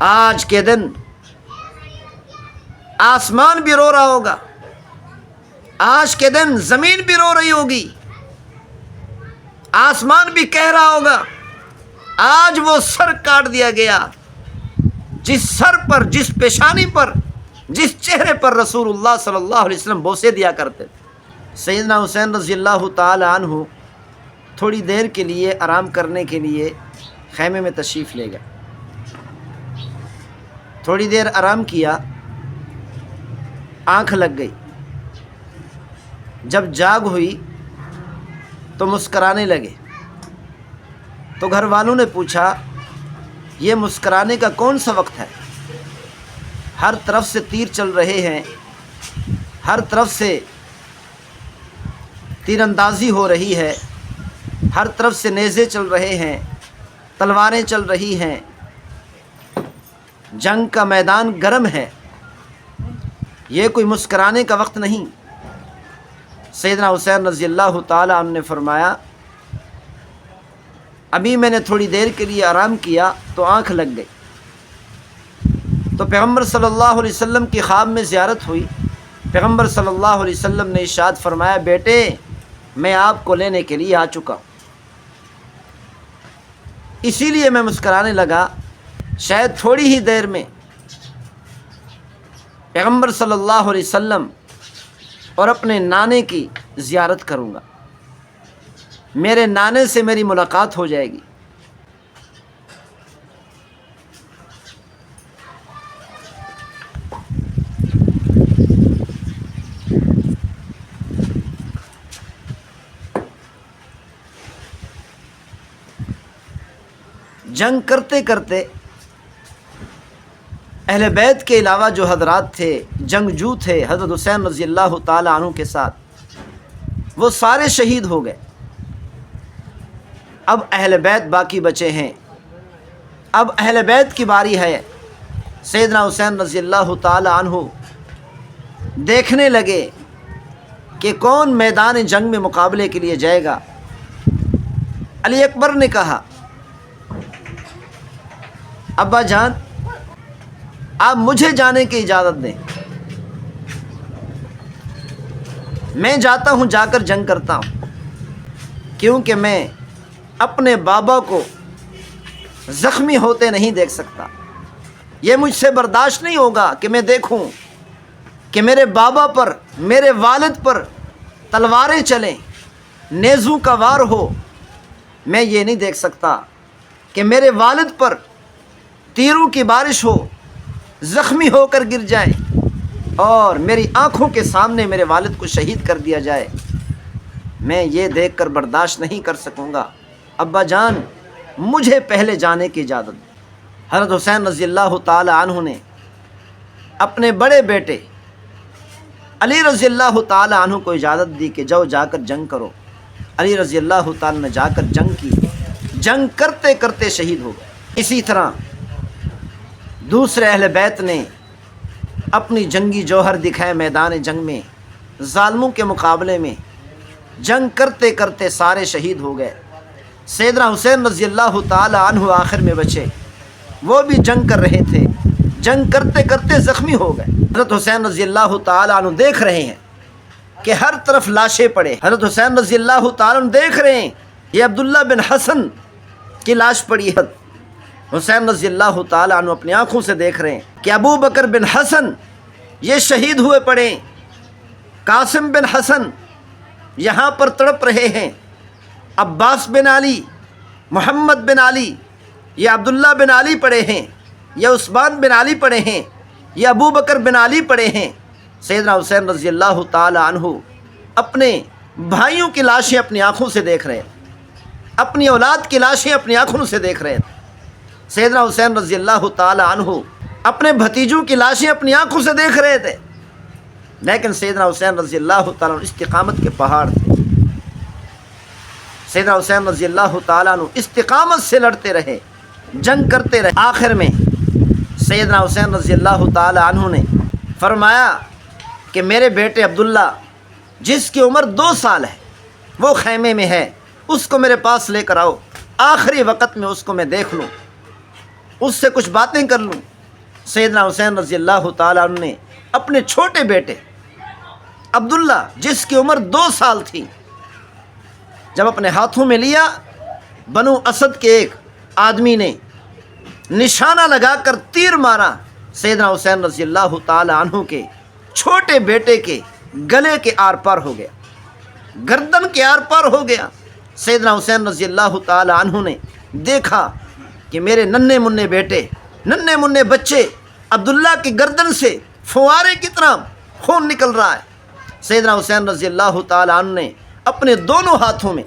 آج کے دن آسمان بھی رو رہا ہوگا، آج کے دن زمین بھی رو رہی ہوگی، آسمان بھی کہہ رہا ہوگا آج وہ سر کاٹ دیا گیا جس سر پر، جس پیشانی پر، جس چہرے پر رسول اللہ صلی اللہ علیہ وسلم بوسے دیا کرتے تھے۔ سیدنا حسین رضی اللہ تعالی عنہ تھوڑی دیر کے لیے آرام کرنے کے لیے خیمے میں تشریف لے گئے۔ تھوڑی دیر آرام کیا، آنکھ لگ گئی۔ جب جاگ ہوئی تو مسکرانے لگے، تو گھر والوں نے پوچھا یہ مسکرانے کا کون سا وقت ہے؟ ہر طرف سے تیر چل رہے ہیں، ہر طرف سے تیر اندازی ہو رہی ہے، ہر طرف سے نیزے چل رہے ہیں، تلواریں چل رہی ہیں، جنگ کا میدان گرم ہے، یہ کوئی مسکرانے کا وقت نہیں۔ سیدنا حسین رضی اللہ تعالی عنہ نے فرمایا ابھی میں نے تھوڑی دیر کے لیے آرام کیا تو آنکھ لگ گئی، تو پیغمبر صلی اللہ علیہ وسلم کی خواب میں زیارت ہوئی۔ پیغمبر صلی اللہ علیہ وسلم نے ارشاد فرمایا بیٹے میں آپ کو لینے کے لیے آ چکا ہوں، اسی لیے میں مسکرانے لگا، شاید تھوڑی ہی دیر میں پیغمبر صلی اللہ علیہ وسلم اور اپنے نانے کی زیارت کروں گا، میرے نانے سے میری ملاقات ہو جائے گی۔ جنگ کرتے کرتے اہل بیت کے علاوہ جو حضرات تھے، جنگجو تھے حضرت حسین رضی اللہ تعالی عنہ کے ساتھ، وہ سارے شہید ہو گئے۔ اب اہل بیت باقی بچے ہیں، اب اہل بیت کی باری ہے۔ سیدنا حسین رضی اللہ تعالی عنہ دیکھنے لگے کہ کون میدان جنگ میں مقابلے کے لیے جائے گا۔ علی اکبر نے کہا ابا جان آپ مجھے جانے کی اجازت دیں، میں جاتا ہوں، جا کر جنگ کرتا ہوں، کیونکہ میں اپنے بابا کو زخمی ہوتے نہیں دیکھ سکتا۔ یہ مجھ سے برداشت نہیں ہوگا کہ میں دیکھوں کہ میرے بابا پر، میرے والد پر تلواریں چلیں، نیزوں کا وار ہو۔ میں یہ نہیں دیکھ سکتا کہ میرے والد پر تیروں کی بارش ہو، زخمی ہو کر گر جائیں اور میری آنکھوں کے سامنے میرے والد کو شہید کر دیا جائے۔ میں یہ دیکھ کر برداشت نہیں کر سکوں گا، ابا جان مجھے پہلے جانے کی اجازت دیں۔ حضرت حسین رضی اللہ تعالی عنہ نے اپنے بڑے بیٹے علی رضی اللہ تعالی عنہ کو اجازت دی کہ جاؤ جا کر جنگ کرو۔ علی رضی اللہ تعالی نے جا کر جنگ کی، جنگ کرتے کرتے شہید ہو گئے۔ اسی طرح دوسرے اہل بیت نے اپنی جنگی جوہر دکھائے میدان جنگ میں، ظالموں کے مقابلے میں جنگ کرتے کرتے سارے شہید ہو گئے۔ سیدنا حسین رضی اللہ تعالی عنہ آخر میں بچے، وہ بھی جنگ کر رہے تھے، جنگ کرتے کرتے زخمی ہو گئے۔ حضرت حسین رضی اللہ تعالی عنہ دیکھ رہے ہیں کہ ہر طرف لاشیں پڑے۔ حضرت حسین رضی اللہ تعالی عنہ دیکھ رہے ہیں یہ عبداللہ بن حسن کی لاش پڑی ہے۔ حسین رضی اللہ تعالی عنہ اپنی آنکھوں سے دیکھ رہے ہیں کہ ابو بکر بن حسن یہ شہید ہوئے پڑے، قاسم بن حسن یہاں پر تڑپ رہے ہیں، عباس بن علی، محمد بن علی، یہ عبداللہ بن علی پڑے ہیں، یہ عثمان بن علی پڑے ہیں، یہ ابو بکر بن علی پڑے ہیں۔ سیدنا حسین رضی اللہ تعالی عنہ اپنے بھائیوں کی لاشیں اپنی آنکھوں سے دیکھ رہے ہیں، اپنی اولاد کی لاشیں اپنی آنکھوں سے دیکھ رہے ہیں۔ سیدنا حسین رضی اللہ تعالی عنہ اپنے بھتیجوں کی لاشیں اپنی آنکھوں سے دیکھ رہے تھے، لیکن سیدنا حسین رضی اللہ تعالی عنہ استقامت کے پہاڑ تھے۔ سیدنا حسین رضی اللہ تعالیٰ عنہ استقامت سے لڑتے رہے، جنگ کرتے رہے۔ آخر میں سیدنا حسین رضی اللہ تعالیٰ عنہ نے فرمایا کہ میرے بیٹے عبداللہ جس کی عمر 2 سال ہے وہ خیمے میں ہے، اس کو میرے پاس لے کر آؤ، آخری وقت میں اس کو میں دیکھ لوں۔ اس سے کچھ باتیں کر لوں۔ سیدنا حسین رضی اللہ تعالیٰ عنہ نے اپنے چھوٹے بیٹے عبداللہ، جس کی عمر 2 سال تھی، جب اپنے ہاتھوں میں لیا، بنو اسد کے ایک آدمی نے نشانہ لگا کر تیر مارا، سیدنا حسین رضی اللہ تعالیٰ عنہ کے چھوٹے بیٹے کے گلے کے آر پار ہو گیا، گردن کے آر پار ہو گیا۔ سیدنا حسین رضی اللہ تعالیٰ عنہ نے دیکھا کہ میرے ننھے منھے بیٹے، ننھے منھے بچے، عبداللہ کی گردن سے فوارے کی طرح خون نکل رہا ہے۔ سیدنا حسین رضی اللہ تعالیٰ عنہ نے اپنے دونوں ہاتھوں میں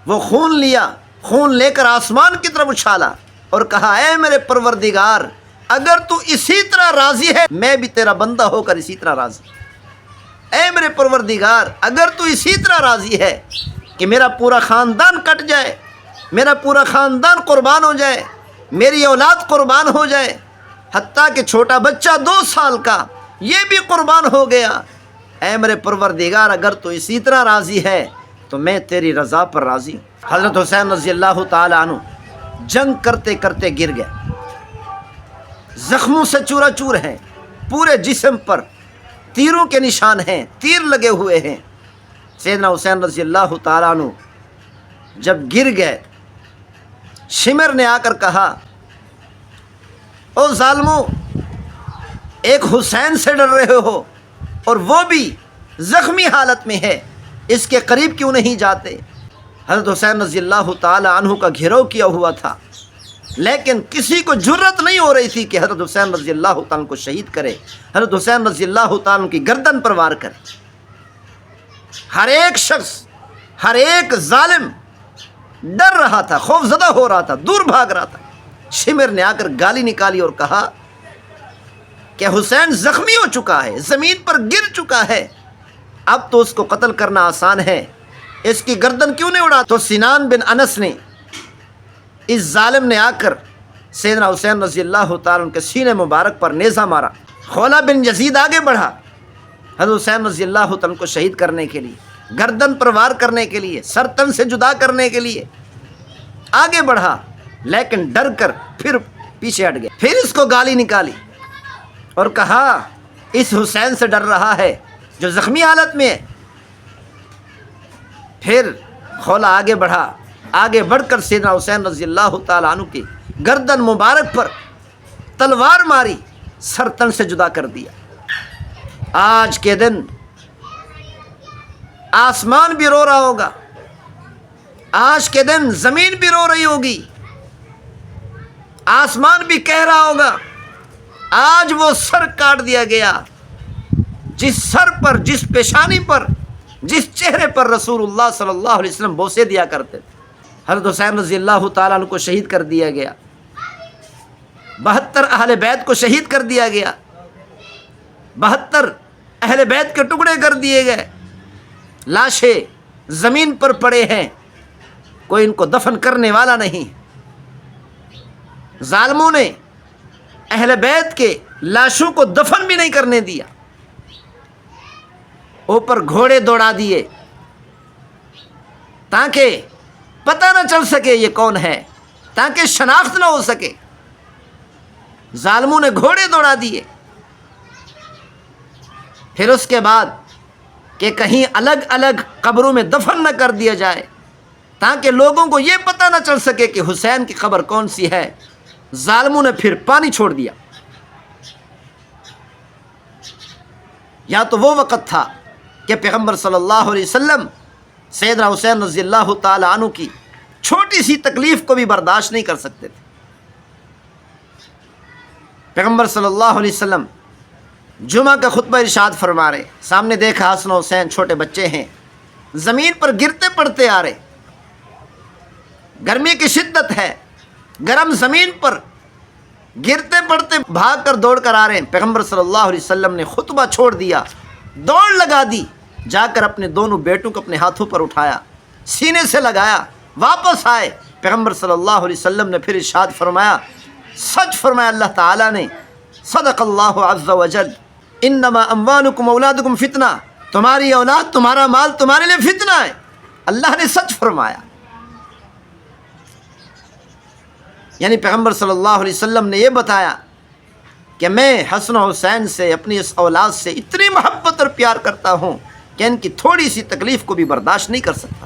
وہ خون لیا، خون لے کر آسمان کی طرف اچھالا اور کہا، اے میرے پروردگار، اگر تو اسی طرح راضی ہے، میں بھی تیرا بندہ ہو کر اسی طرح راضی۔ اے میرے پروردگار، اگر تو اسی طرح راضی ہے کہ میرا پورا خاندان کٹ جائے، میرا پورا خاندان قربان ہو جائے، میری اولاد قربان ہو جائے، حتیٰ کہ چھوٹا بچہ 2 سال کا یہ بھی قربان ہو گیا، اے میرے پروردگار، اگر تو اسی طرح راضی ہے تو میں تیری رضا پر راضی ہوں۔ حضرت حسین رضی اللہ تعالیٰ عنہ جنگ کرتے کرتے گر گئے، زخموں سے چورا چور ہیں، پورے جسم پر تیروں کے نشان ہیں، تیر لگے ہوئے ہیں۔ سیدنا حسین رضی اللہ تعالیٰ عنہ جب گر گئے، شمر نے آ کر کہا، او ظالمو، ایک حسین سے ڈر رہے ہو اور وہ بھی زخمی حالت میں ہے، اس کے قریب کیوں نہیں جاتے؟ حضرت حسین رضی اللہ تعالیٰ عنہ کا گھیراؤ کیا ہوا تھا، لیکن کسی کو جرت نہیں ہو رہی تھی کہ حضرت حسین رضی اللہ تعالیٰ کو شہید کرے، حضرت حسین رضی اللہ تعالیٰ کی گردن پر وار کرے۔ ہر ایک شخص، ہر ایک ظالم ڈر رہا تھا، خوف زدہ ہو رہا تھا، دور بھاگ رہا تھا۔ شمر نے آ کر گالی نکالی اور کہا کہ حسین زخمی ہو چکا ہے، زمین پر گر چکا ہے، اب تو اس کو قتل کرنا آسان ہے، اس کی گردن کیوں نہیں اڑا؟ تو سنان بن انس نے، اس ظالم نے آ کر سیدنا حسین رضی اللہ تعالیٰ عنہ کے سینے مبارک پر نیزہ مارا۔ خولہ بن یزید آگے بڑھا حضرت حسین رضی اللہ تعالیٰ عنہ کو شہید کرنے کے لیے، گردن پر وار کرنے کے لیے، سر تن سے جدا کرنے کے لیے آگے بڑھا، لیکن ڈر کر پھر پیچھے ہٹ گیا۔ پھر اس کو گالی نکالی اور کہا، اس حسین سے ڈر رہا ہے جو زخمی حالت میں ہے۔ پھر خولہ آگے بڑھا، آگے بڑھ کر سیدنا حسین رضی اللہ تعالیٰ عنہ کی گردن مبارک پر تلوار ماری، سر تن سے جدا کر دیا۔ آج کے دن آسمان بھی رو رہا ہوگا، آج کے دن زمین بھی رو رہی ہوگی، آسمان بھی کہہ رہا ہوگا، آج وہ سر کاٹ دیا گیا جس سر پر، جس پیشانی پر، جس چہرے پر رسول اللہ صلی اللہ علیہ وسلم بوسے دیا کرتے تھے۔ حضرت حسین رضی اللہ تعالیٰ عنہ کو شہید کر دیا گیا، 72 اہل بیت کو شہید کر دیا گیا، 72 اہل بیت کے ٹکڑے کر دیے گئے، لاشیں زمین پر پڑے ہیں، کوئی ان کو دفن کرنے والا نہیں۔ ظالموں نے اہل بیت کے لاشوں کو دفن بھی نہیں کرنے دیا، اوپر گھوڑے دوڑا دیے تاکہ پتہ نہ چل سکے یہ کون ہے، تاکہ شناخت نہ ہو سکے۔ ظالموں نے گھوڑے دوڑا دیے۔ پھر اس کے بعد کہ کہیں الگ الگ قبروں میں دفن نہ کر دیا جائے تاکہ لوگوں کو یہ پتہ نہ چل سکے کہ حسین کی قبر کون سی ہے، ظالموں نے پھر پانی چھوڑ دیا۔ یا تو وہ وقت تھا کہ پیغمبر صلی اللہ علیہ وسلم سیدنا حسین رضی اللہ تعالی عنہ کی چھوٹی سی تکلیف کو بھی برداشت نہیں کر سکتے تھے۔ پیغمبر صلی اللہ علیہ وسلم جمعہ کا خطبہ ارشاد فرما رہے، سامنے دیکھا حسن و حسین چھوٹے بچے ہیں، زمین پر گرتے پڑتے آ رہے، گرمی کی شدت ہے، گرم زمین پر گرتے پڑتے بھاگ کر دوڑ کر آ رہے ہیں۔ پیغمبر صلی اللہ علیہ وسلم نے خطبہ چھوڑ دیا، دوڑ لگا دی، جا کر اپنے دونوں بیٹوں کو اپنے ہاتھوں پر اٹھایا، سینے سے لگایا، واپس آئے۔ پیغمبر صلی اللہ علیہ وسلم نے پھر ارشاد فرمایا، سچ فرمایا اللہ تعالیٰ نے، صدق اللہ عز وجل، انما اموالکم اولادکم فتنہ، تمہاری اولاد، تمہارا مال تمہارے لیے فتنہ ہے، اللہ نے سچ فرمایا۔ یعنی پیغمبر صلی اللہ علیہ وسلم نے یہ بتایا کہ میں حسن و حسین سے، اپنی اس اولاد سے اتنی محبت اور پیار کرتا ہوں کہ ان کی تھوڑی سی تکلیف کو بھی برداشت نہیں کر سکتا۔